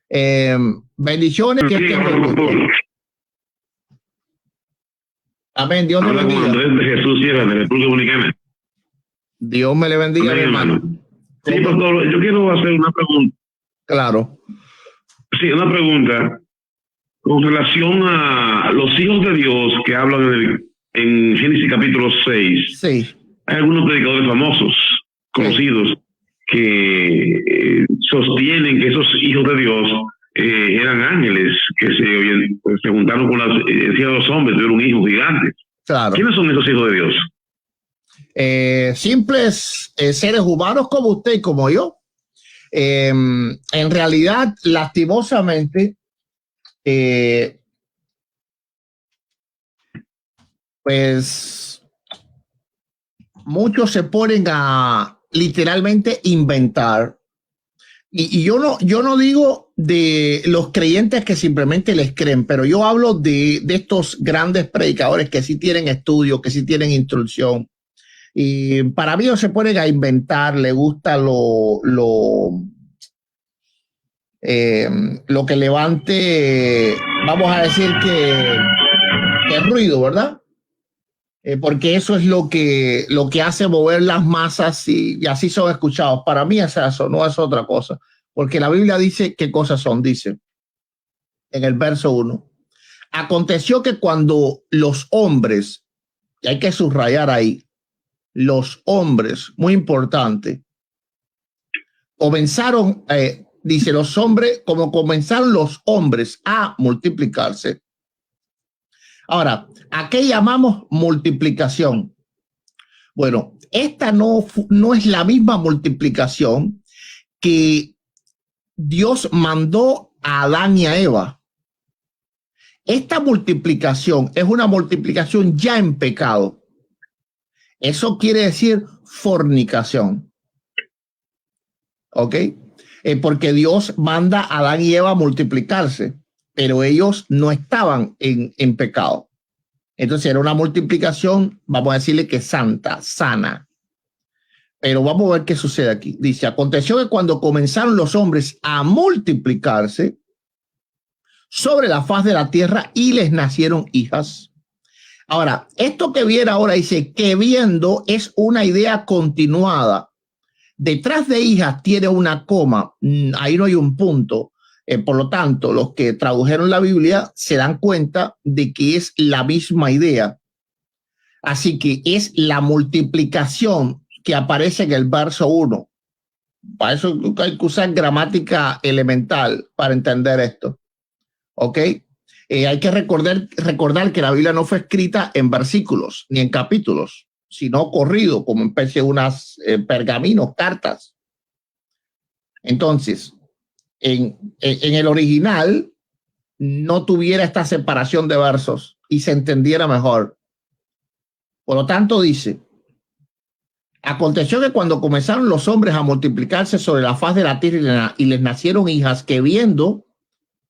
Bendiciones. Sí, amén. Dios me bendiga. Andrés de Jesús Sierra, de República Dominicana. Dios me le bendiga, amén, hermano. Sí, pastor, yo quiero hacer una pregunta. Claro. Sí, una pregunta con relación a los hijos de Dios que hablan en Génesis capítulo 6. Sí. Hay algunos predicadores famosos, conocidos, que sostienen que esos hijos de Dios eran ángeles que se juntaron con las hijas de los hombres, tuvieron hijos gigantes. Claro. ¿Quiénes son esos hijos de Dios? Simples seres humanos como usted y como yo. En realidad, lastimosamente, pues muchos se ponen a literalmente inventar. Y yo no digo de los creyentes que simplemente les creen, pero yo hablo de estos grandes predicadores que sí tienen estudio, que sí tienen instrucción. Y para mí se ponen a inventar, le gusta lo que levante, vamos a decir que ruido, ¿verdad? Porque eso es lo que hace mover las masas y así son escuchados. Para mí es eso, no es otra cosa. Porque la Biblia dice qué cosas son, dice en el verso 1. Aconteció que cuando los hombres, y hay que subrayar ahí, los hombres, muy importante, comenzaron, dice los hombres, como comenzaron los hombres a multiplicarse. Ahora, ¿a qué llamamos multiplicación? Bueno, esta no es la misma multiplicación que Dios mandó a Adán y a Eva. Esta multiplicación es una multiplicación ya en pecado. Eso quiere decir fornicación. ¿Ok? Porque Dios manda a Adán y Eva a multiplicarse, pero ellos no estaban en pecado. Entonces era una multiplicación, vamos a decirle que santa, sana. Pero vamos a ver qué sucede aquí. Dice, aconteció que cuando comenzaron los hombres a multiplicarse sobre la faz de la tierra y les nacieron hijas. Ahora, esto que viene ahora dice que viendo es una idea continuada. Detrás de hijas tiene una coma, ahí no hay un punto. Por lo tanto, los que tradujeron la Biblia se dan cuenta de que es la misma idea. Así que es la multiplicación que aparece en el verso 1. Para eso hay que usar gramática elemental para entender esto. ¿Ok? Hay que recordar que la Biblia no fue escrita en versículos ni en capítulos, sino corrido, como especie de unas pergaminos, cartas. Entonces, en el original no tuviera esta separación de versos y se entendiera mejor. Por lo tanto, dice, aconteció que cuando comenzaron los hombres a multiplicarse sobre la faz de la tierra y les nacieron hijas, que viendo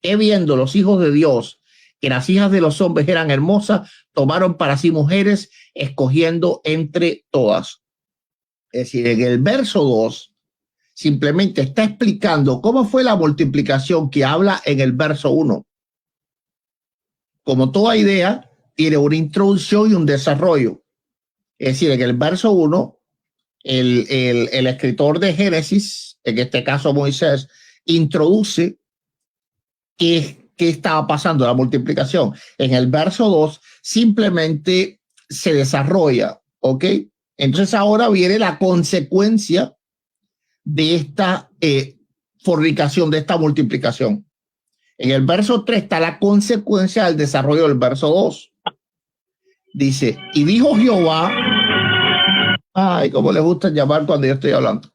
los hijos de Dios, que las hijas de los hombres eran hermosas, tomaron para sí mujeres, escogiendo entre todas. Es decir, en el verso 2, simplemente está explicando cómo fue la multiplicación que habla en el verso 1. Como toda idea, tiene una introducción y un desarrollo. Es decir, en el verso 1, el escritor de Génesis, en este caso Moisés, introduce qué estaba pasando, la multiplicación. En el verso 2, simplemente se desarrolla, ¿ok? Entonces ahora viene la consecuencia de esta fornicación, de esta multiplicación. En el verso 3 está la consecuencia del desarrollo del verso 2. Dice, y dijo Jehová, ay, cómo les gusta llamar cuando yo estoy hablando.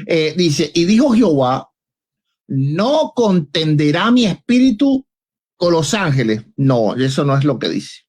Dice, y dijo Jehová, no contenderá mi espíritu con los ángeles. No, eso no es lo que dice.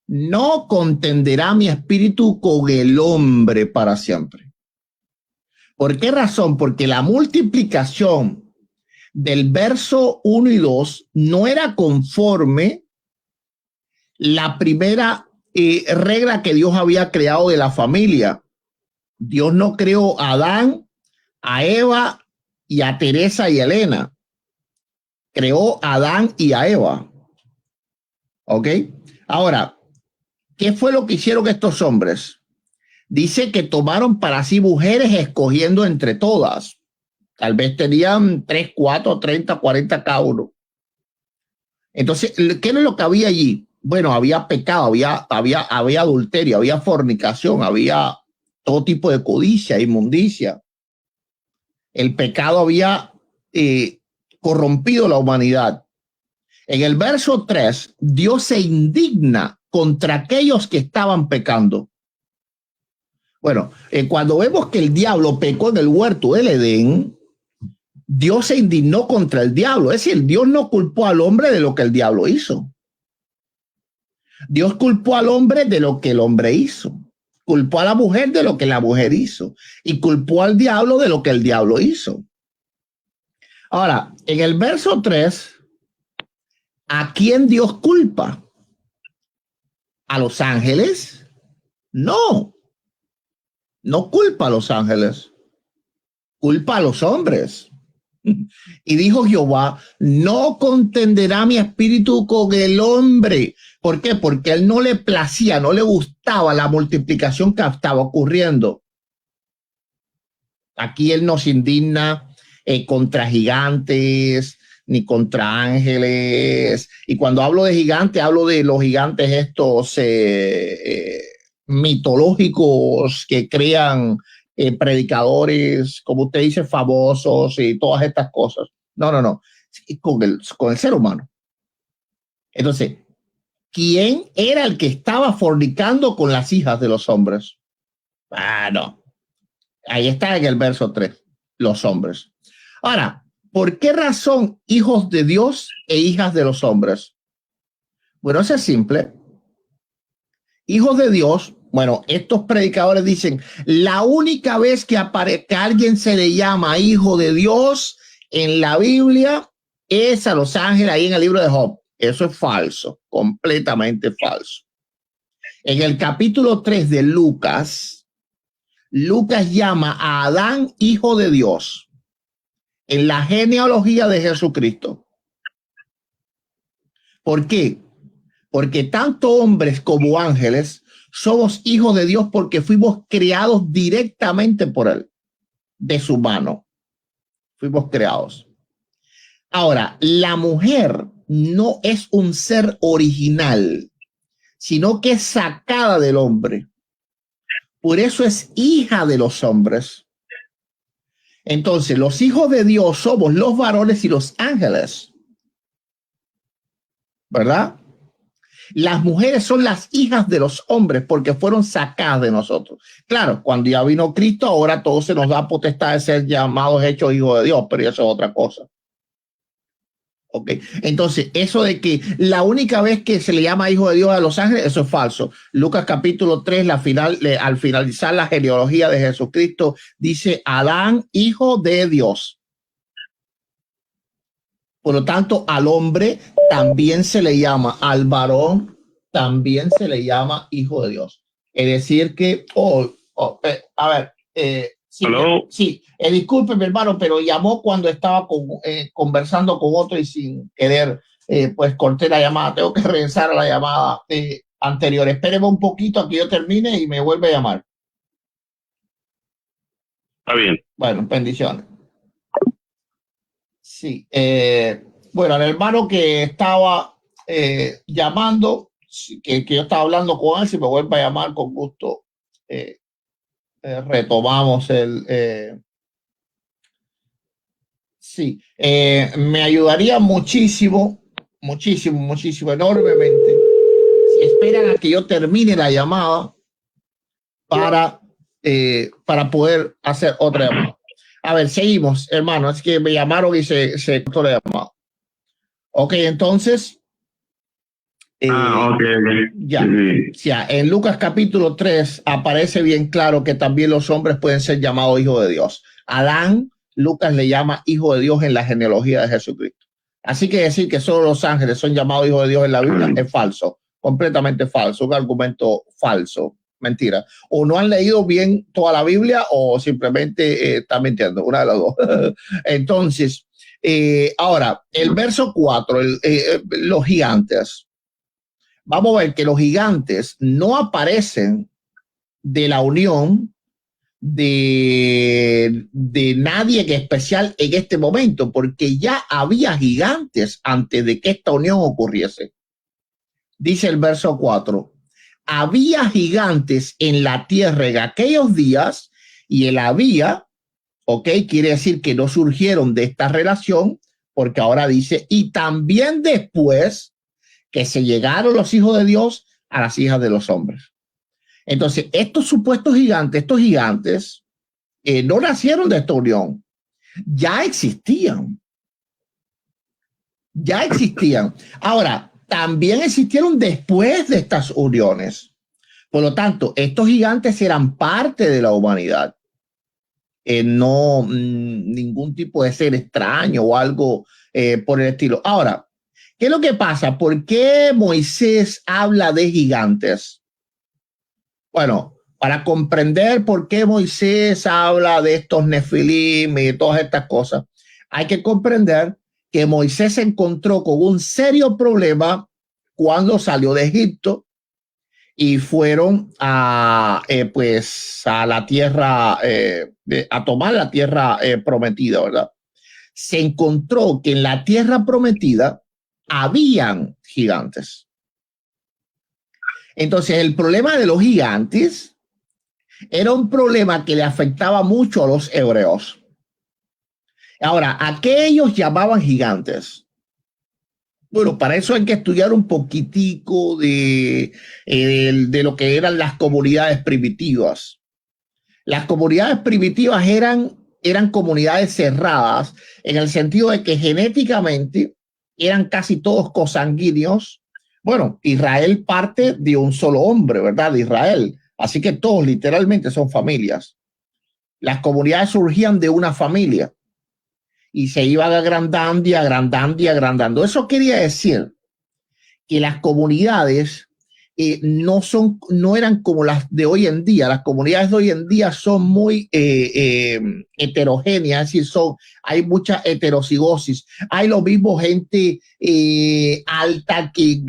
No contenderá mi espíritu con el hombre para siempre. ¿Por qué razón? Porque la multiplicación del verso 1 y 2 no era conforme la primera regla que Dios había creado de la familia. Dios no creó a Adán, a Eva y a Teresa y a Elena. creó a Adán y a Eva. ¿Ok? Ahora, ¿qué fue lo que hicieron estos hombres? Dice que tomaron para sí mujeres escogiendo entre todas. Tal vez tenían 3, 4, 30, 40 cada uno. Entonces, ¿qué es lo que había allí? Bueno, había pecado, había adulterio, había fornicación, había todo tipo de codicia, inmundicia. El pecado había corrompido la humanidad. En el verso 3, Dios se indigna contra aquellos que estaban pecando. Bueno, cuando vemos que el diablo pecó en el huerto del Edén, Dios se indignó contra el diablo. Es decir, Dios no culpó al hombre de lo que el diablo hizo. Dios culpó al hombre de lo que el hombre hizo. Culpó a la mujer de lo que la mujer hizo. Y culpó al diablo de lo que el diablo hizo. Ahora, en el verso 3, ¿a quién Dios culpa? ¿A los ángeles? No. No culpa a los ángeles. Culpa a los hombres. Y dijo Jehová, no contenderá mi espíritu con el hombre. ¿Por qué? Porque a él no le placía, no le gustaba la multiplicación que estaba ocurriendo. Aquí él nos indigna contra gigantes, ni contra ángeles. Y cuando hablo de gigantes, hablo de los gigantes estos mitológicos que crean predicadores, como usted dice, famosos y todas estas cosas. No. Con el ser humano. Entonces, ¿quién era el que estaba fornicando con las hijas de los hombres? No. Ahí está en el verso 3, los hombres. Ahora, ¿por qué razón hijos de Dios e hijas de los hombres? Bueno, eso es simple. Hijos de Dios, bueno, estos predicadores dicen, la única vez que alguien se le llama hijo de Dios en la Biblia es a los ángeles ahí en el libro de Job. Eso es falso, completamente falso. En el capítulo 3 de Lucas llama a Adán hijo de Dios en la genealogía de Jesucristo. ¿Por qué? Porque tanto hombres como ángeles somos hijos de Dios porque fuimos creados directamente por él, de su mano. Fuimos creados. Ahora, la mujer no es un ser original, sino que es sacada del hombre. Por eso es hija de los hombres. Entonces, los hijos de Dios somos los varones y los ángeles. ¿Verdad? Las mujeres son las hijas de los hombres porque fueron sacadas de nosotros. Claro, cuando ya vino Cristo, ahora todo se nos da potestad de ser llamados, hechos hijos de Dios, pero eso es otra cosa. Ok, entonces eso de que la única vez que se le llama hijo de Dios a los ángeles, eso es falso. Lucas capítulo 3, al finalizar la genealogía de Jesucristo, dice Adán, hijo de Dios. Por lo tanto, al hombre también se le llama, al varón también se le llama hijo de Dios. Es decir que, sí, disculpe mi hermano, pero llamó cuando estaba conversando con otro y sin querer, pues corté la llamada. Tengo que regresar a la llamada anterior. Espéreme un poquito a que yo termine y me vuelve a llamar. Está bien. Bueno, bendiciones. Sí, bueno, el hermano que estaba llamando, que yo estaba hablando con él, si me vuelve a llamar con gusto, retomamos sí, me ayudaría muchísimo, enormemente, si esperan a que yo termine la llamada para poder hacer otra llamada. A ver, seguimos, hermano. Es que me llamaron y se cortó la llamada. Ok, entonces. Okay. Ya, en Lucas capítulo 3 aparece bien claro que también los hombres pueden ser llamados hijos de Dios. Adán, Lucas le llama hijo de Dios en la genealogía de Jesucristo. Así que decir que solo los ángeles son llamados hijos de Dios en la Biblia es falso, completamente falso, un argumento falso. Mentira. O no han leído bien toda la Biblia o simplemente están mintiendo, una de las dos. Entonces, Ahora, el verso 4, los gigantes. Vamos a ver que los gigantes no aparecen de la unión de nadie que especial en este momento, porque ya había gigantes antes de que esta unión ocurriese. Dice el verso 4, había gigantes en la tierra en aquellos días, y el había, ok, quiere decir que no surgieron de esta relación, porque ahora dice, y también después que se llegaron los hijos de Dios a las hijas de los hombres. Entonces, estos supuestos gigantes, no nacieron de esta unión, ya existían. Ya existían. Ahora, también existieron después de estas uniones. Por lo tanto, estos gigantes eran parte de la humanidad. No ningún tipo de ser extraño o algo por el estilo. Ahora, ¿qué es lo que pasa? ¿Por qué Moisés habla de gigantes? Bueno, para comprender por qué Moisés habla de estos nefilim y de todas estas cosas, hay que comprender que Moisés se encontró con un serio problema cuando salió de Egipto y fueron a la tierra, a tomar la tierra prometida, ¿verdad? Se encontró que en la tierra prometida habían gigantes. Entonces, el problema de los gigantes era un problema que le afectaba mucho a los hebreos. Ahora, ¿a qué ellos llamaban gigantes? Bueno, para eso hay que estudiar un poquitico de lo que eran las comunidades primitivas. Las comunidades primitivas eran comunidades cerradas en el sentido de que genéticamente eran casi todos cosanguíneos. Bueno, Israel parte de un solo hombre, ¿verdad? De Israel. Así que todos literalmente son familias. Las comunidades surgían de una familia y se iban agrandando y agrandando y agrandando. Eso quería decir que las comunidades no eran como las de hoy en día. Las comunidades de hoy en día son muy heterogéneas, es decir, hay mucha heterocigosis. Hay lo mismo gente alta que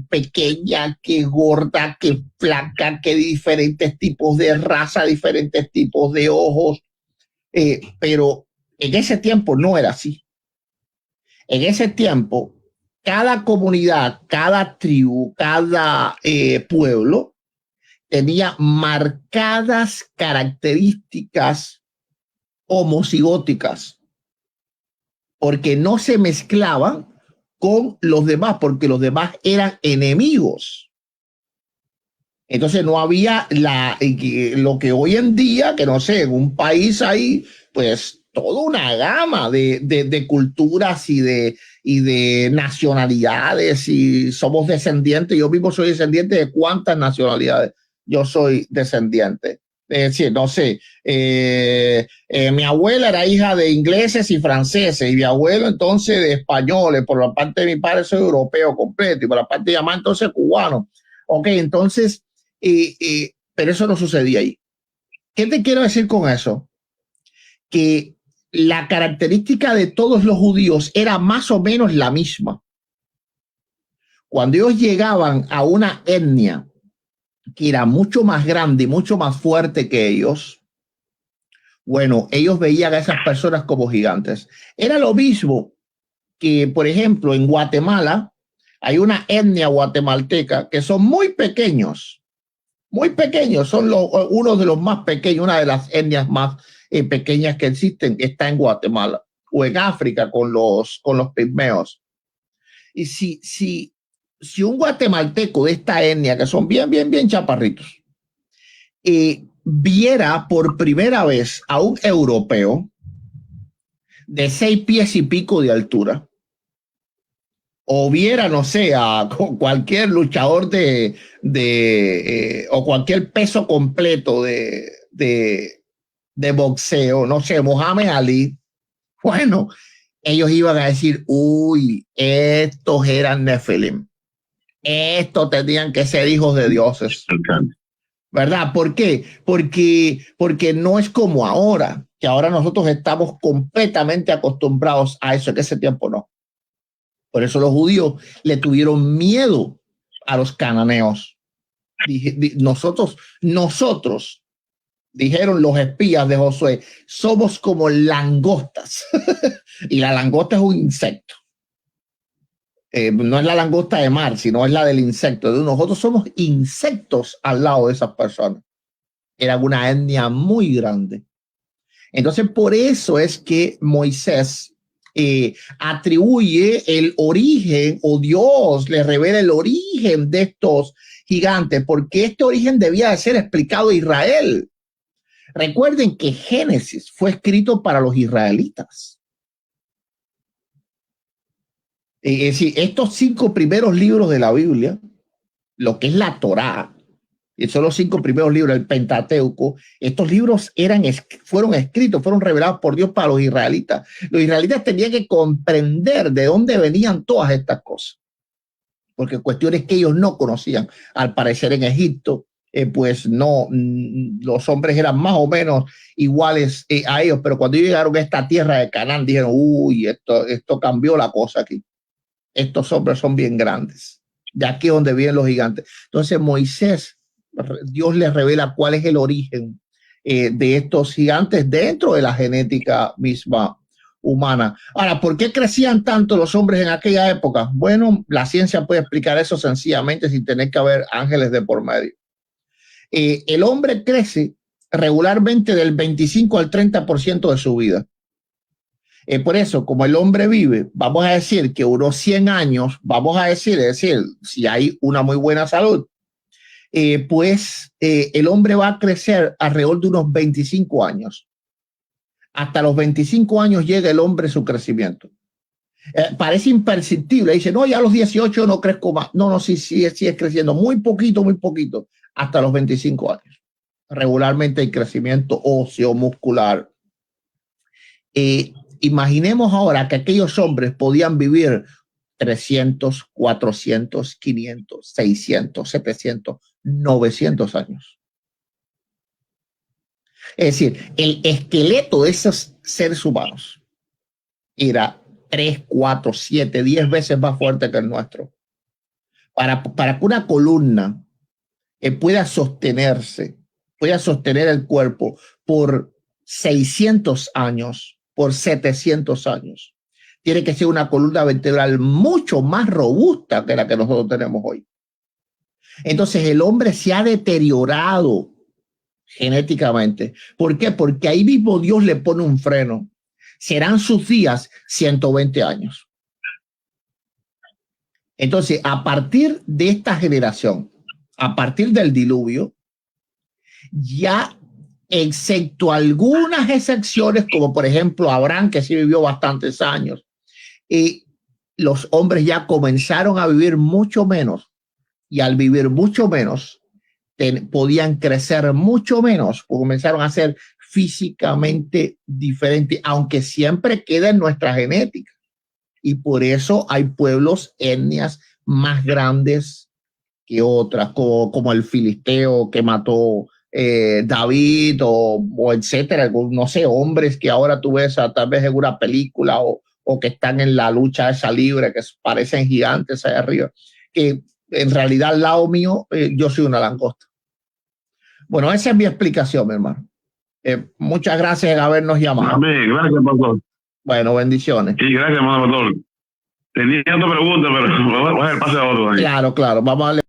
pequeña, que gorda, que flaca, que diferentes tipos de raza, diferentes tipos de ojos. Pero en ese tiempo no era así. En ese tiempo, cada comunidad, cada tribu, cada pueblo tenía marcadas características homocigóticas, porque no se mezclaban con los demás, porque los demás eran enemigos. Entonces no había lo que hoy en día, que no sé, en un país hay pues toda una gama de culturas y de nacionalidades, y somos descendientes. Yo mismo soy descendiente de cuántas nacionalidades yo soy descendiente. Es decir, no sé, mi abuela era hija de ingleses y franceses, y mi abuelo entonces de españoles. Por la parte de mi padre soy europeo completo, y por la parte de mi mamá entonces cubano. Ok, entonces, pero eso no sucedía ahí. ¿Qué te quiero decir con eso? Que la característica de todos los judíos era más o menos la misma. Cuando ellos llegaban a una etnia que era mucho más grande y mucho más fuerte que ellos, bueno, ellos veían a esas personas como gigantes. Era lo mismo que, por ejemplo, en Guatemala hay una etnia guatemalteca que son muy pequeños, son uno de los más pequeños, una de las etnias más pequeñas que existen, está en Guatemala o en África con los pigmeos. Y si un guatemalteco de esta etnia, que son bien chaparritos, viera por primera vez a un europeo de 6 pies y pico de altura, o viera, no sé, a cualquier luchador o cualquier peso completo de boxeo, no sé, Mohamed Ali, bueno, ellos iban a decir, uy, estos eran nefilim, estos tenían que ser hijos de dioses, ¿verdad? ¿Por qué? Porque no es como ahora, que ahora nosotros estamos completamente acostumbrados a eso, que ese tiempo no. Por eso los judíos le tuvieron miedo a los cananeos. Nosotros, dijeron los espías de Josué, somos como langostas. Y la langosta es un insecto. No es la langosta de mar, sino es la del insecto. Nosotros somos insectos al lado de esas personas. Era una etnia muy grande. Entonces, por eso es que Moisés atribuye el origen, o Dios le revela el origen de estos gigantes, porque este origen debía de ser explicado a Israel. Recuerden que Génesis fue escrito para los israelitas. Es decir, estos 5 primeros libros de la Biblia, lo que es la Torá, son los 5 primeros libros, el Pentateuco, estos libros fueron escritos, fueron revelados por Dios para los israelitas. Los israelitas tenían que comprender de dónde venían todas estas cosas, porque cuestiones que ellos no conocían. Al parecer en Egipto, pues no, los hombres eran más o menos iguales a ellos, pero cuando ellos llegaron a esta tierra de Canaán, dijeron, uy, esto cambió la cosa aquí. Estos hombres son bien grandes. De aquí es donde vienen los gigantes. Entonces Moisés, Dios les revela cuál es el origen de estos gigantes dentro de la genética misma humana. Ahora, ¿por qué crecían tanto los hombres en aquella época? Bueno, la ciencia puede explicar eso sencillamente sin tener que haber ángeles de por medio. El hombre crece regularmente del 25 al 30% de su vida. Por eso, como el hombre vive, vamos a decir que unos 100 años, es decir, si hay una muy buena salud, pues el hombre va a crecer alrededor de unos 25 años. Hasta los 25 años llega el hombre a su crecimiento. Parece imperceptible. Dice, no, ya a los 18 no crezco más. No, sí es creciendo muy poquito, hasta los 25 años. Regularmente el crecimiento óseo, muscular. Imaginemos ahora que aquellos hombres podían vivir 300, 400, 500, 600, 700, 900 años. Es decir, el esqueleto de esos seres humanos era 3, 4, 7, 10 veces más fuerte que el nuestro. Para que una columna pueda sostener el cuerpo por 600 años, por 700 años, tiene que ser una columna vertebral mucho más robusta que la que nosotros tenemos hoy. Entonces el hombre se ha deteriorado genéticamente. ¿Por qué? Porque ahí mismo Dios le pone un freno. Serán sus días 120 años. Entonces, a partir de esta generación, a partir del diluvio, ya excepto algunas excepciones, como por ejemplo Abraham, que sí vivió bastantes años, los hombres ya comenzaron a vivir mucho menos, y al vivir mucho menos, podían crecer mucho menos, comenzaron a ser físicamente diferentes, aunque siempre queda en nuestra genética. Y por eso hay pueblos, etnias más grandes que otras, como el filisteo que mató David o etcétera, no sé, hombres que ahora tú ves tal vez en una película o que están en la lucha esa libre, que parecen gigantes allá arriba, que en realidad al lado mío yo soy una langosta. Bueno, esa es mi explicación, mi hermano. Muchas gracias por habernos llamado. Amén, gracias, pastor. Bueno, bendiciones. Sí, gracias, hermano pastor. Tenía otra pregunta, pero voy a dar pase a otro. Claro, vamos a darle.